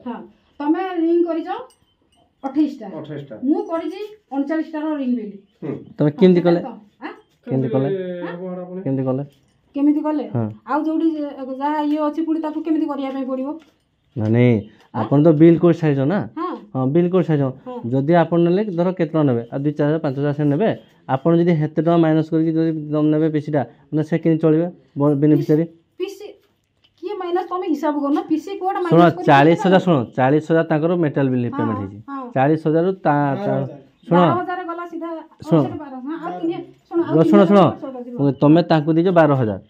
हां तमे रिंग करी जाओ 28 टा मु करी जी 39 टा रो रिंग बेली तमे केमदी कले केमदी कले आ जोडी जा ये अछि पुडी ताकू केमदी करिया पे पड़िबो नहीं आपन तो बिल कोड साइज ना हां बिल कोड साइज जदी आपन नेले धर केतना नेबे आ 2-4 5,000 से नेबे आपन जदी हेते टका माइनस करके जदी दम नेबे पीसीटा माने से किन चलिबे बेनिफिशियरी पीसी की माइनस तमे हिसाब कर ना पीसी कोड माइनस सुनो 40,000 सुनो 40,000 ताकर मेटल बिल पेमेंट है 40,000 रु ता सुनो 12,000 गला सीधा 12 हां आ सुनो सुनो तमे तांकू दीजो 12,000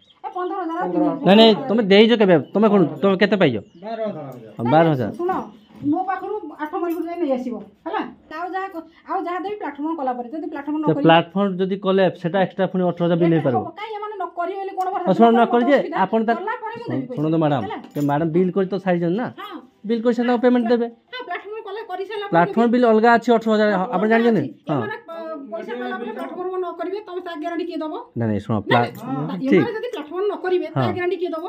नहीं नहीं तुम देइजो केबे तुम कोन तुम केते पाइजो 12,000 सुनो मो पाखरु 8 मई गुडे नै आसीबो हला आउ जा देबी प्लेटफॉर्म कला पर जदी प्लेटफॉर्म न करी प्लेटफॉर्म जदी कले सेटा एक्स्ट्रा पुनी 18,000 बिल नै परबो काई माने न करी होली कोन भर सुनो न करी जे आपन त सुनो तो मैडम के मैडम बिल करी तो साइज ना बिल कोइ से पेमेंट देबे हां प्लेटफॉर्म कले करी सेला प्लेटफॉर्म बिल अलगा अछि 18,000 आपन जानि जने हां पैसा कला पर प्लेटफॉर्म न करिवे तब ता गारंटी के दबो नहीं सुनो ठीक जदी प्लेटफॉर्म न करिवे ता गारंटी के दबो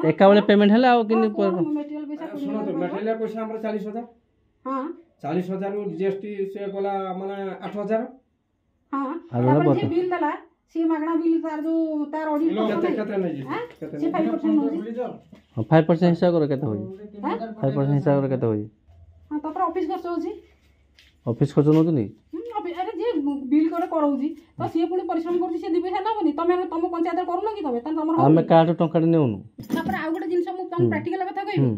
एका वाले पेमेंट हला आ कि मटेरियल पैसा सुनो तो मटेरियल पैसा हमर 40,000 हां 40,000 जीएसटी से गला माने 8,000 हां अपन जे बिल दला सी मागणा बिल तार जो तार ऑडिट केते नै जी से 5% होई 5% हिसाब करो केते होई 5% हिसाब करो केते होई हां तो पर ऑफिस खर्च होजी ऑफिस खर्च न होनी अरे जे बिल करे करौजी तो से पुनी परिश्रम करछि से दिबे ना बनी तमे तम पंचायत करू न कि तमे तमर हमें काट टंका नेउनु तापर आ गुटे जिंस मु तम प्रैक्टिकल कथा कहबी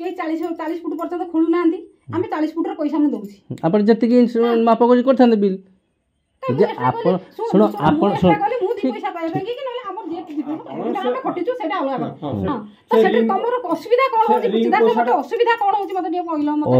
के 40 फुट पर्यंत खोलु नांदी आमे 40 फुट रो पैसा मु दउछि अपन जति कि माप को करथांदे बिल जे आपण सुनो आपण सुनो मु दी पैसा पाइबे कि नले हमर जे हम कटिछु सेटा अलग हां तो सेटा तमरो असुविधा कोन होछि सिद्धार्थ मते असुविधा कोन होछि मते कहलो मते